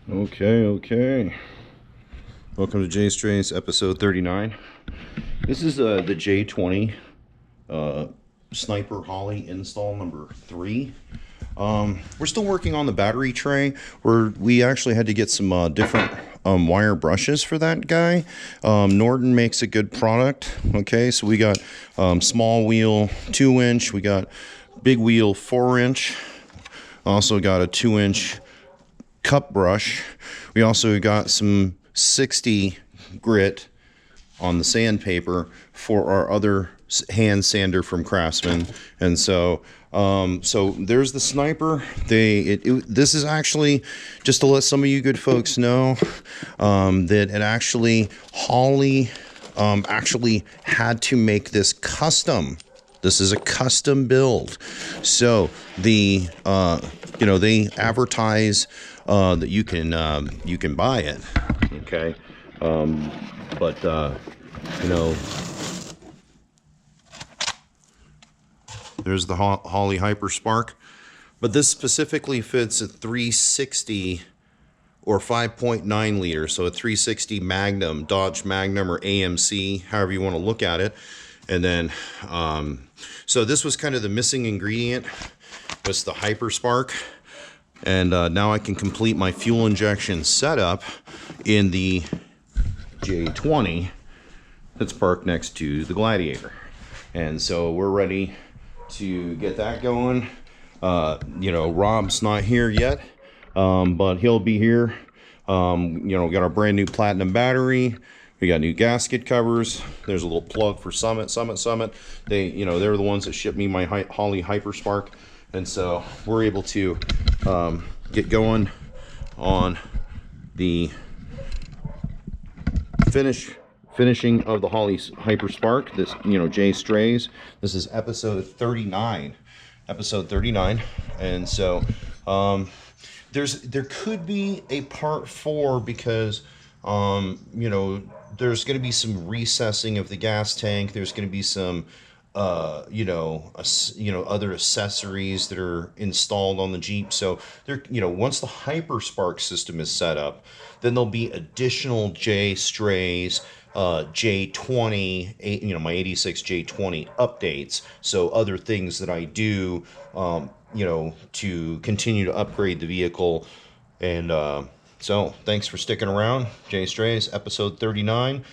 Okay. Welcome to JAYSTRAYS episode 39. This is the J20 Sniper Holley install number 3. We're still working on the battery tray. We actually had to get some different wire brushes for that guy. Norton makes a good product. Okay, so we got small wheel 2-inch, we got big wheel 4-inch, also got a 2-inch cup brush. We also got some 60 grit on the sandpaper for our other hand sander from Craftsman. And so there's the Sniper. This is actually just to let some of you good folks know that it actually Holley actually had to make this custom. This is a custom build. So the they advertise that you can buy it, okay, there's the Holley Hyper Spark, but this specifically fits a 360 or 5.9 liter, so a 360 Magnum, Dodge Magnum or AMC, however you want to look at it. And then so this was kind of the missing ingredient, was the Hyper Spark. And now I can complete my fuel injection setup in the J20 that's parked next to the Gladiator. And so we're ready to get that going. Rob's not here yet, but he'll be here. We got our brand new platinum battery. We got new gasket covers. There's a little plug for Summit. They're the ones that shipped me my Holley Hyper Spark. And so we're able to get going on the finishing of the Holley Hyper Spark. This, JAYSTRAYS. This is episode 39. And so there could be a part 4 because there's going to be some recessing of the gas tank. There's going to be some other accessories that are installed on the Jeep. So there, once the Hyper Spark system is set up, then there'll be additional JAYSTRAYS J20, my 86 J20 updates. So other things that I do, to continue to upgrade the vehicle. And so thanks for sticking around. JAYSTRAYS episode 39,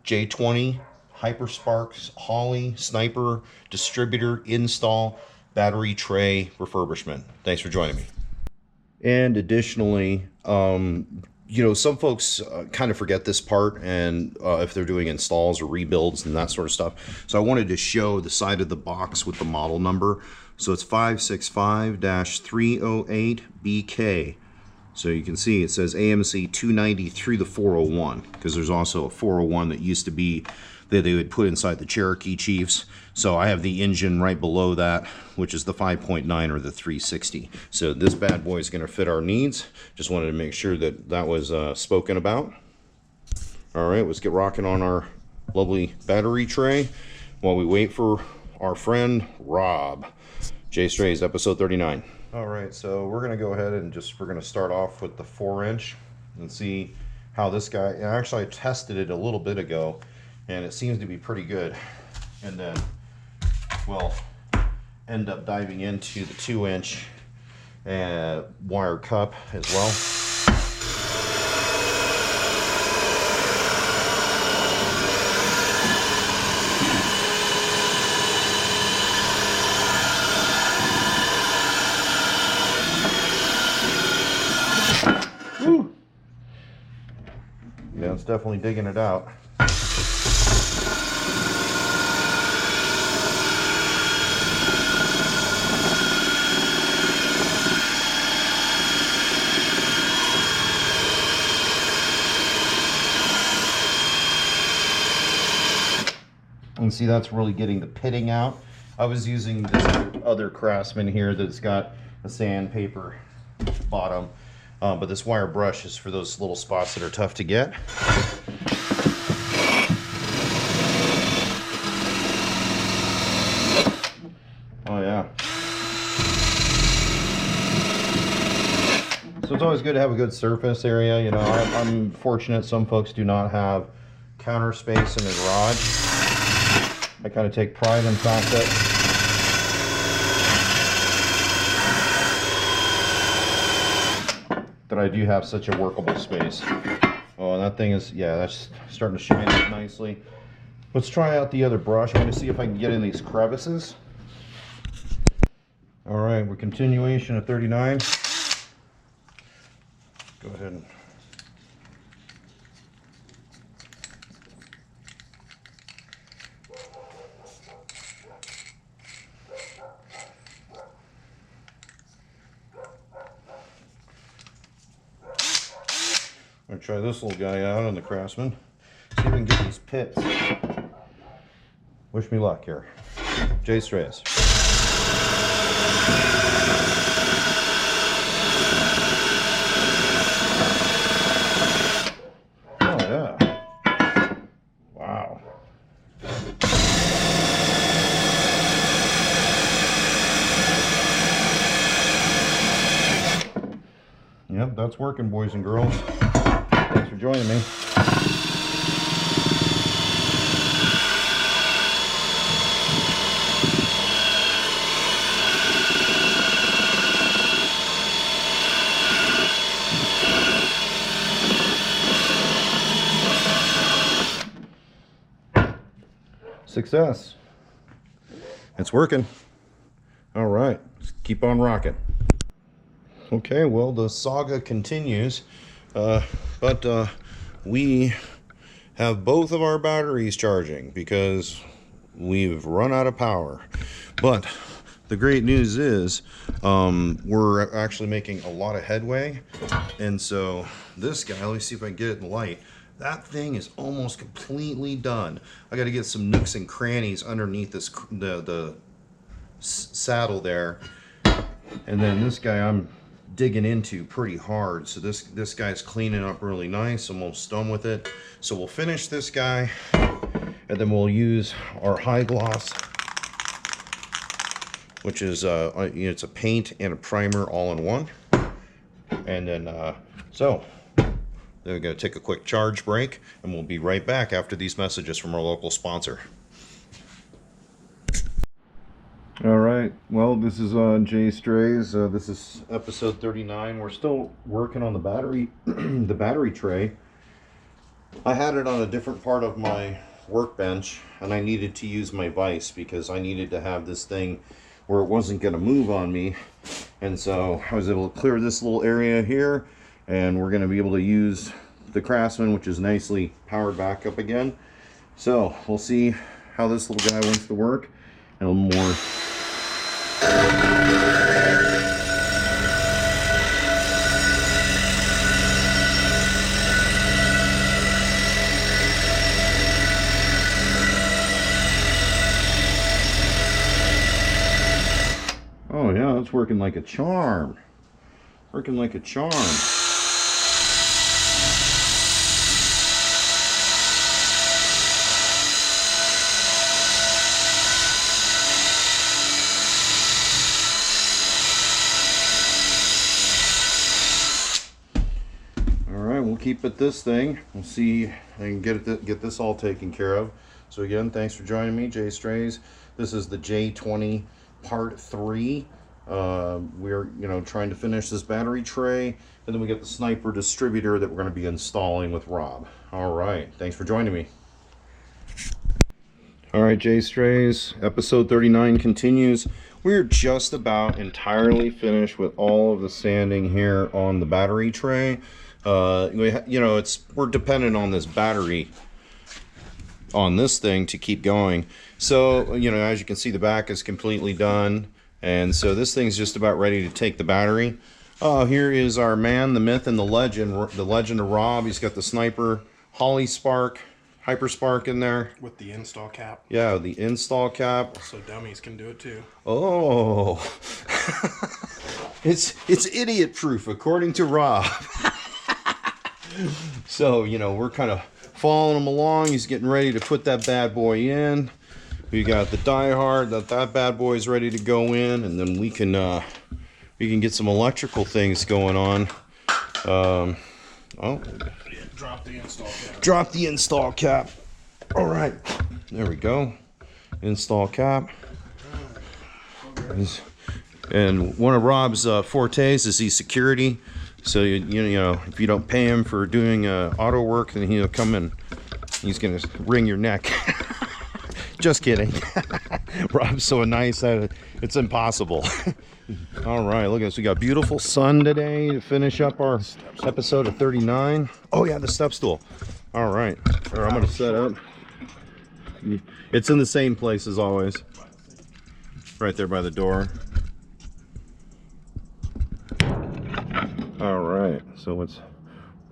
J20 Hyper Sparks Holley Sniper distributor install battery tray refurbishment. Thanks for joining me. And additionally, some folks kind of forget this part, and if they're doing installs or rebuilds and that sort of stuff. So I wanted to show the side of the box with the model number. So it's 565-308BK. So you can see it says AMC 290 through the 401, because there's also a 401 that used to be that they would put inside the Cherokee Chiefs. So I have the engine right below that, which is the 5.9 or the 360. So this bad boy is going to fit our needs. Just wanted to make sure that was spoken about. All right, let's get rocking on our lovely battery tray while we wait for our friend Rob. JAYSTRAYS episode 39. All right, so we're going to go ahead and we're going to start off with the 4-inch and see how this guy, and actually I tested it a little bit ago, and it seems to be pretty good. And then we'll end up diving into the 2-inch wire cup as well. Woo! Yeah, it's definitely digging it out. And see, that's really getting the pitting out. I was using this other Craftsman here that's got a sandpaper bottom, but this wire brush is for those little spots that are tough to get. Oh yeah. So it's always good to have a good surface area. You know, I'm fortunate some folks do not have counter space in their garage. I kind of take pride in the fact that I do have such a workable space. Oh, and that thing is, yeah, that's starting to shine up nicely. Let's try out the other brush. I'm going to see if I can get in these crevices. All right, we're continuation of 39. Go ahead and I'm going to try this little guy out on the Craftsman. See if we can get these pits. Wish me luck here. JAYSTRAYS. Oh yeah. Wow. Yep, that's working, boys and girls. Thanks for joining me. Success. It's working. All right, let's keep on rocking. Okay, well, the saga continues, but we have both of our batteries charging because we've run out of power. But the great news is we're actually making a lot of headway. And so this guy, let me see if I can get it in light. That thing is almost completely done. I got to get some nooks and crannies underneath this the saddle there. And then this guy I'm digging into pretty hard. So this guy's cleaning up really nice. Almost done with it. So we'll finish this guy, and then we'll use our high gloss, which is it's a paint and a primer all in one. And then so we're going to take a quick charge break, and we'll be right back after these messages from our local sponsor. All right, well, this is JAYSTRAYS. This is episode 39. We're still working on the battery, the battery tray. I had it on a different part of my workbench, and I needed to use my vise because I needed to have this thing where it wasn't going to move on me. And so I was able to clear this little area here, and we're going to be able to use the Craftsman, which is nicely powered back up again. So we'll see how this little guy wants to work, and a little more. Oh yeah, it's working like a charm. Working like a charm. Keep at this thing. We'll see if I can get this all taken care of. So again, thanks for joining me, JAYSTRAYS. This is the J20 part 3. We're trying to finish this battery tray, and then we get the Sniper distributor that we're going to be installing with Rob. All right, thanks for joining me. All right, JAYSTRAYS, episode 39 continues. We're just about entirely finished with all of the sanding here on the battery tray. We're dependent on this battery on this thing to keep going. So, as you can see, the back is completely done. And so this thing's just about ready to take the battery. Here is our man, the myth, and the legend of Rob. He's got the Sniper Holley Spark, Hyper Spark in there. With the install cap. Yeah, the install cap. So dummies can do it too. Oh. It's idiot proof, according to Rob. So, we're kind of following him along. He's getting ready to put that bad boy in. We got the die-hard, that bad boy is ready to go in, and then we can get some electrical things going on. Oh, Drop the install cap. drop the install cap. All right, there we go. Install cap. And one of Rob's fortes is the security. So you know, if you don't pay him for doing auto work, then he'll come in. He's gonna wring your neck. Just kidding. Rob's so nice that it's impossible. All right, look at this. We got beautiful sun today to finish up our episode of 39. Oh yeah, the step stool. All right, I'm gonna set up. It's in the same place as always. Right there by the door. All right, so let's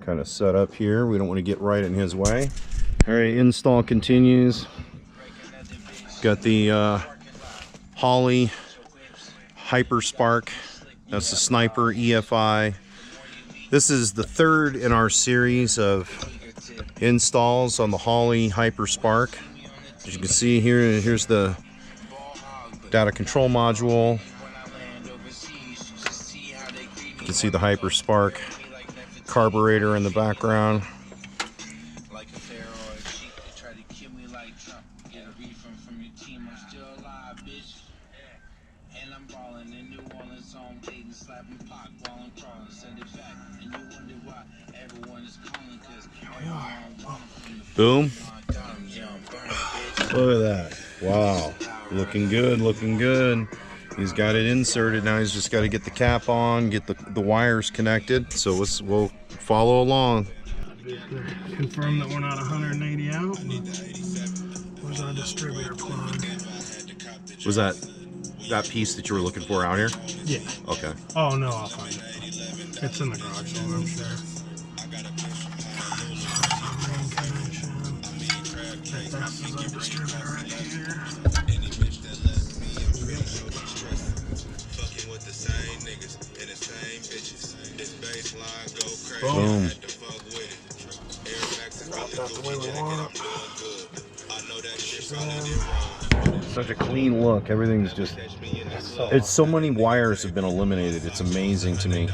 kind of set up here. We don't want to get right in his way. All right, install continues. Got the Holley Hyper Spark. That's the Sniper EFI. This is the third in our series of installs on the Holley Hyper Spark. As you can see here, here's the data control module. You can see the Hyper Spark carburetor in the background. Boom. Look at that. Wow. Looking good, looking good. He's got it inserted. Now he's just got to get the cap on, get the wires connected. So we'll follow along. Confirm that we're not 180 out. Where's our distributor plug? Was that piece that you were looking for out here? Yeah. Okay. Oh no, I'll find it. It's in the garage somewhere, I'm sure. This is our distributor right here. Boom. Got the way we want it. Such a clean look. Everything's just... It's so many wires have been eliminated. It's amazing to me.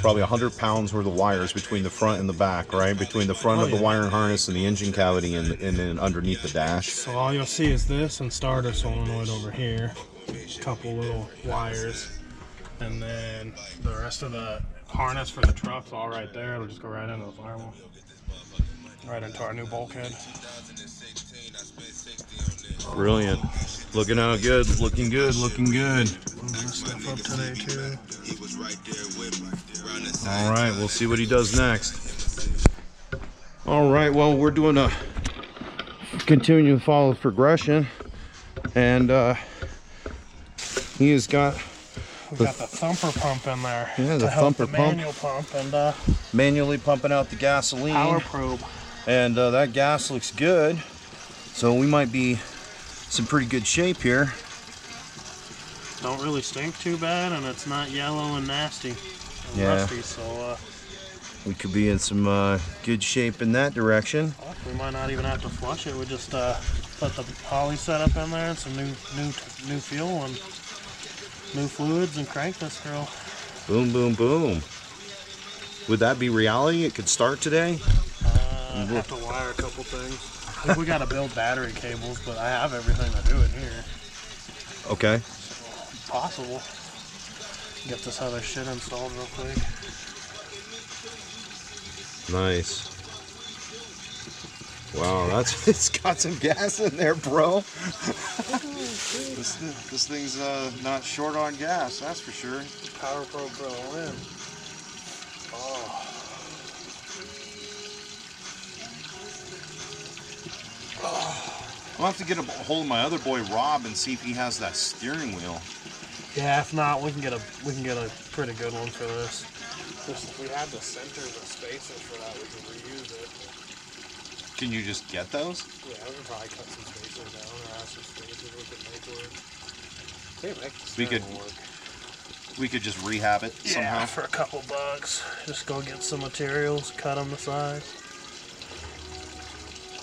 Probably 100 pounds worth of wires between the front and the back, right? Between the front of the wiring harness and the engine cavity and then underneath the dash. So all you'll see is this and starter solenoid over here. A couple little wires. And then the rest of the harness for the truck's all right there. It'll just go right into the firewall. Right into our new bulkhead. Brilliant. Looking out good. Looking good. Looking good. Moving this stuff up today too. All right, we'll see what he does next. All right, well, we're doing a continuing to follow progression, and he has got We've got the thumper pump in there. Yeah, the to help thumper the pump. manual pump and manually pumping out the gasoline. power probe. And that gas looks good, so we might be some pretty good shape here. Don't really stink too bad, and it's not yellow and nasty and Yeah. rusty, so We could be in some good shape in that direction. we might not even have to flush it. We just put the Holley setup in there and some new fuel and new fluids and crank this girl. Boom, boom, boom. Would that be reality? It could start today? I have to wire a couple things. I think we got to build battery cables, but I have everything to do it here. Okay. Possible. Get this other shit installed real quick. Nice. Wow, it's got some gas in there, bro. this thing's not short on gas, that's for sure. Power probe for the limb. Oh. I'll have to get a hold of my other boy Rob and see if he has that steering wheel. Yeah, if not, we can get a pretty good one for this. We had the centers and spacers for that. We can reuse it. Can you just get those? Yeah, we can probably cut some spacers down or add some spacers we could make work. Can't make the We could steering work. We could just rehab it somehow. Yeah, for a couple bucks. Just go get some materials, cut them to size.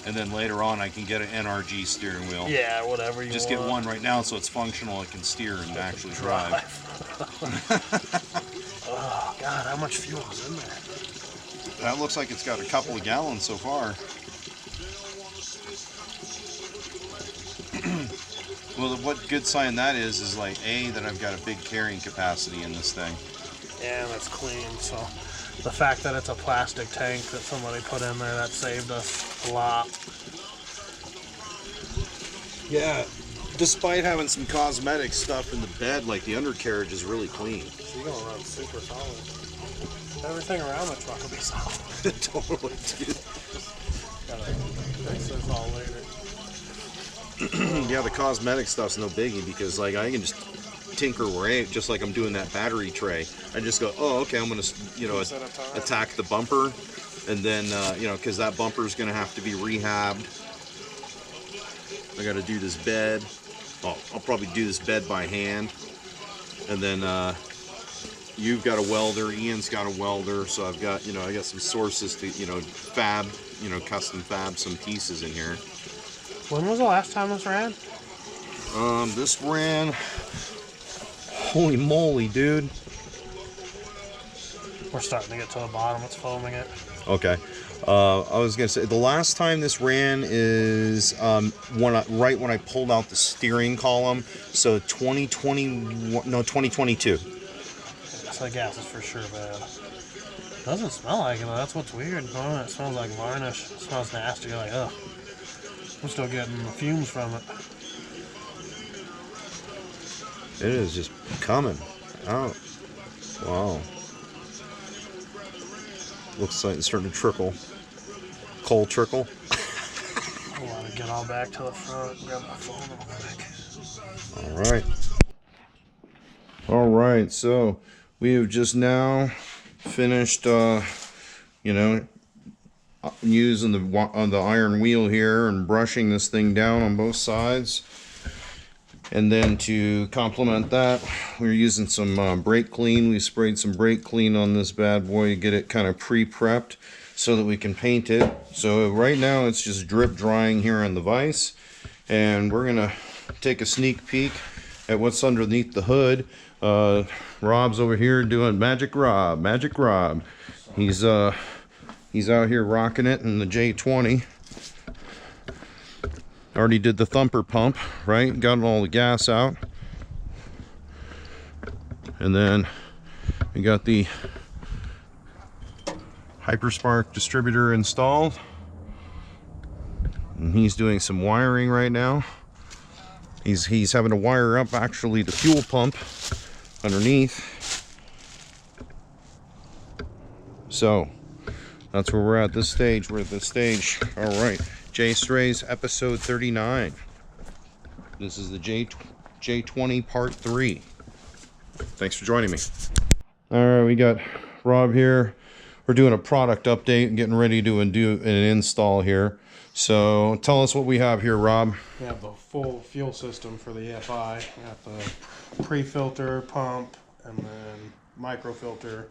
And then later on I can get an NRG steering wheel. Yeah, whatever you Just want. get one right now so it's functional, it can steer and actually drive. Oh God, how much fuel is in there? That looks like it's got a couple of gallons so far. Well, what good sign that is like A, that I've got a big carrying capacity in this thing. Yeah, that's clean. So the fact that it's a plastic tank that somebody put in there, that saved us a lot. Yeah, despite having some cosmetic stuff in the bed, like the undercarriage is really clean. You're gonna run super solid. Everything around the truck will be solid. Totally, dude. Gotta fix this all later. Yeah, the cosmetic stuff's no biggie because like I can just tinker away, just like I'm doing that battery tray. I just go, oh, okay, I'm gonna, you know, attack the bumper, and then you know, because that bumper is gonna have to be rehabbed. I got to do this bed. Oh, I'll probably do this bed by hand, and then you've got a welder, Ian's got a welder, so I've got, you know, I got some sources to, you know, fab, you know, custom fab some pieces in here. When was the last time this ran? This ran, holy moly, dude. We're starting to get to the bottom. It's foaming it. Okay. I was gonna say the last time this ran is right when I pulled out the steering column. So 2022. So the gas is for sure bad. Doesn't smell like it though. That's what's weird. Oh, it smells like varnish. It smells nasty. You're like, ugh. I'm still getting the fumes from it. It is just coming out. Wow. Looks like it's starting to trickle. Coal trickle. I want to get all back to the front and grab my phone real quick. All right. All right. So we have just now finished, you know, using the iron wheel here and brushing this thing down on both sides. And then to complement that, we're using some brake clean. We sprayed some brake clean on this bad boy to get it kind of pre-prepped so that we can paint it. So right now it's just drip drying here on the vise. And we're gonna take a sneak peek at what's underneath the hood. Rob's over here doing Magic Rob. He's out here rocking it in the J20. Already did the thumper pump, right? Got all the gas out. And then we got the Hyperspark distributor installed. And he's doing some wiring right now. He's having to wire up actually the fuel pump underneath. So that's where we're at this stage. We're at this stage. All right. JAYSTRAYS episode 39. This is the J20 part 3. Thanks for joining me. All right, we got Rob here. We're doing a product update and getting ready to do an install here. So tell us what we have here, Rob. We have the full fuel system for the EFI. We got the pre-filter, pump, and then micro filter.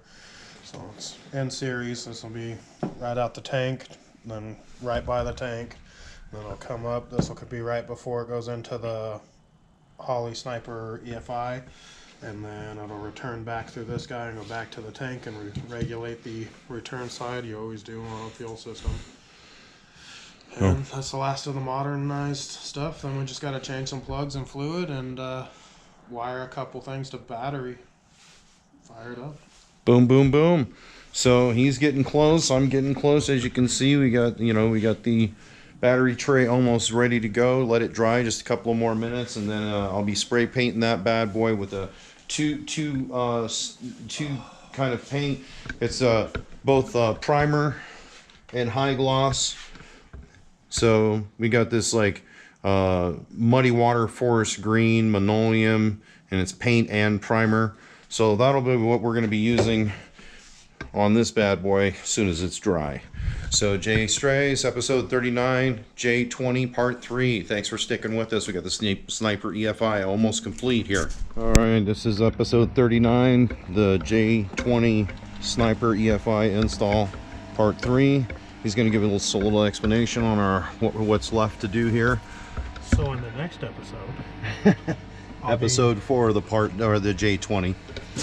So it's in series. This will be right out the tank, then right by the tank. Then it'll come up. This will be right before it goes into the Holley Sniper EFI. And then it'll return back through this guy and go back to the tank and regulate the return side. You always do on a fuel system. And that's the last of the modernized stuff. Then we just got to change some plugs and fluid and wire a couple things to battery. Fire it up. Boom, boom, boom. So he's getting close. I'm getting close. As you can see, we got the battery tray almost ready to go. Let it dry just a couple of more minutes, and then I'll be spray painting that bad boy with a two kind of paint. It's both primer and high gloss. So we got this like muddy water forest green, linoleum, and it's paint and primer. So that'll be what we're going to be using on this bad boy as soon as it's dry. So JAYSTRAYS episode 39, J20 part 3. Thanks for sticking with us. We got the Sniper EFI almost complete here. All right, this is episode 39, the J20 Sniper EFI install part 3. He's going to give a little explanation on our what's left to do here. So in the next episode, episode 4 of the the J20.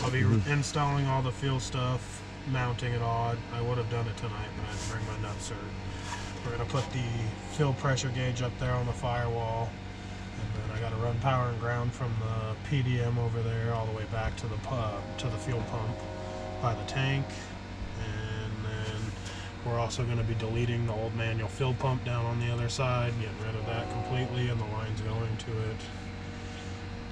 I'll be installing all the fuel stuff, mounting it all. I would have done it tonight, but I didn't bring my nuts. We're gonna put the fuel pressure gauge up there on the firewall, and then I got to run power and ground from the PDM over there all the way back to the fuel pump by the tank, and then we're also going to be deleting the old manual fill pump down on the other side, getting rid of that completely, and the lines going to it,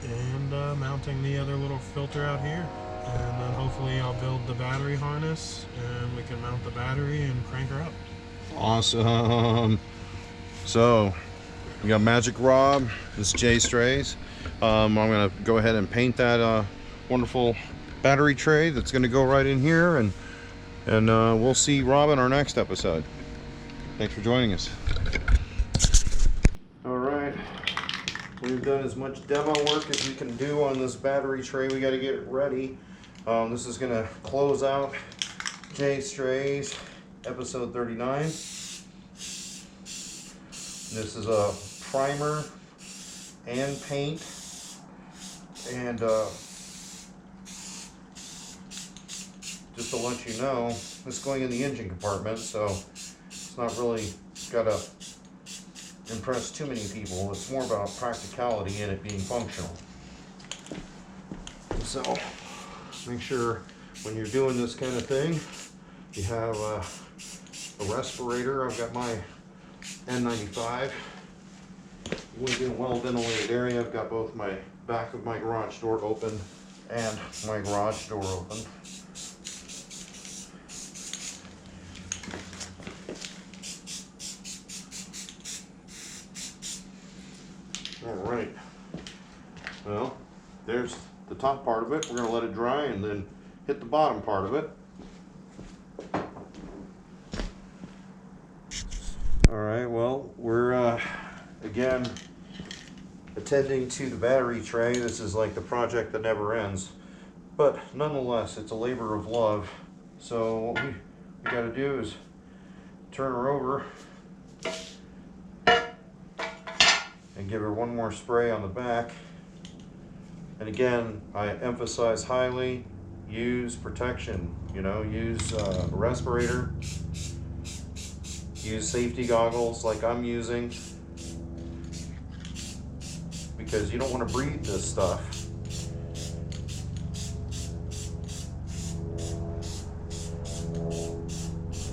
and mounting the other little filter out here, and then hopefully I'll build the battery harness and we can mount the battery and crank her up. Awesome. So we got Magic Rob, this JAYSTRAYS. I'm gonna go ahead and paint that wonderful battery tray that's gonna go right in here, and we'll see Rob in our next episode. Thanks for joining us. All right, we've done as much demo work as we can do on this battery tray. We got to get it ready. This is gonna close out JAYSTRAYS episode 39. This is a primer and paint, and just to let you know, this is going in the engine compartment, so it's not really gotta impress too many people. It's more about practicality and it being functional. So make sure when you're doing this kind of thing, you have a respirator. I've got my N95. In a well ventilated area. I've got both my back of my garage door open and my garage door open. All right. Well, there's the top part of it. We're going to let it dry and then hit the bottom part of it. All right, well, we're again attending to the battery tray. This is like the project that never ends, but nonetheless, it's a labor of love. So what we got to do is turn her over and give her one more spray on the back. And again, I emphasize highly, use protection. You know, use a respirator. Use safety goggles like I'm using, because you don't want to breathe this stuff.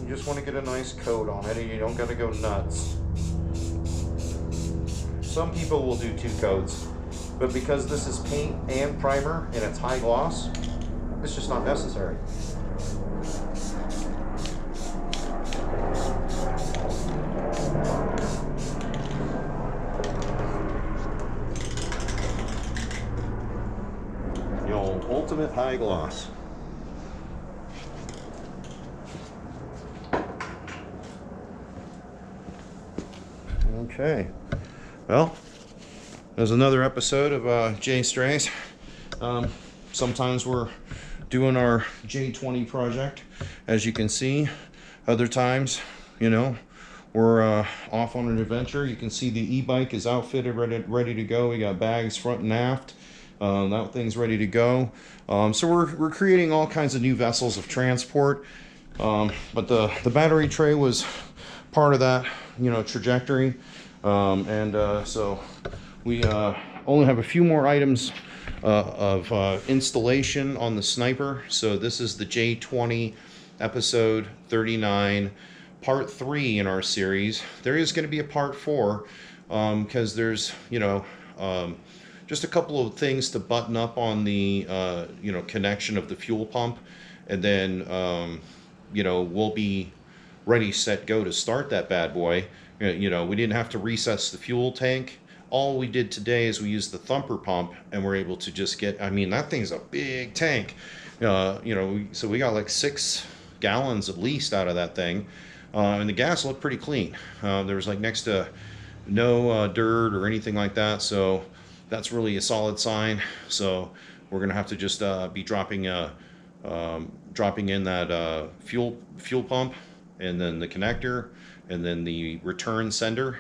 You just want to get a nice coat on it, and you don't got to go nuts. Some people will do 2 coats, but because this is paint and primer and it's high gloss, it's just not necessary. Ultimate high gloss. Okay, well, there's another episode of JAYSTRAYS. Sometimes we're doing our J20 project, as you can see. Other times, you know, we're off on an adventure. You can see the e-bike is outfitted, ready to go. We got bags front and aft. That thing's ready to go. So we're creating all kinds of new vessels of transport. But the battery tray was part of that, you know, trajectory. So we only have a few more items of installation on the Sniper. So this is the J20 episode 39, part 3 in our series. There is going to be a part 4 because there's, you know, just a couple of things to button up on the you know, connection of the fuel pump, and then you know, we'll be ready, set, go to start that bad boy. You know, we didn't have to recess the fuel tank. All we did today is we used the thumper pump, and we're able to just get, I mean, that thing's a big tank. You know, so we got like 6 gallons at least out of that thing, and the gas looked pretty clean. There was like next to no dirt or anything like that, so that's really a solid sign. So we're gonna have to just be dropping in that fuel pump, and then the connector, and then the return sender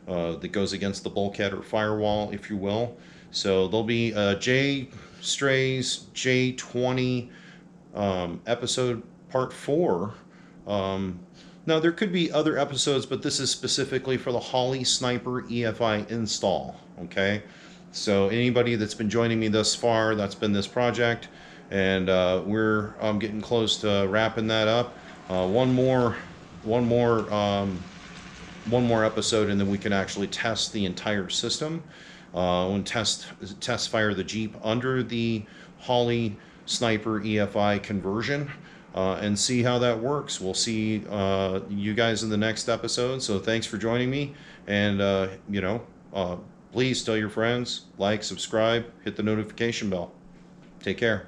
that goes against the bulkhead or firewall, if you will. So there'll be a JAYSTRAYS J20 episode part 4. Now there could be other episodes, but this is specifically for the Holley Sniper EFI Install. Okay, so anybody that's been joining me thus far, that's been this project, and we're getting close to wrapping that up. One more episode, and then we can actually test the entire system. When test fire the Jeep under the Holley Sniper EFI conversion, and see how that works. We'll see you guys in the next episode. So thanks for joining me, and please tell your friends, like, subscribe, hit the notification bell. Take care.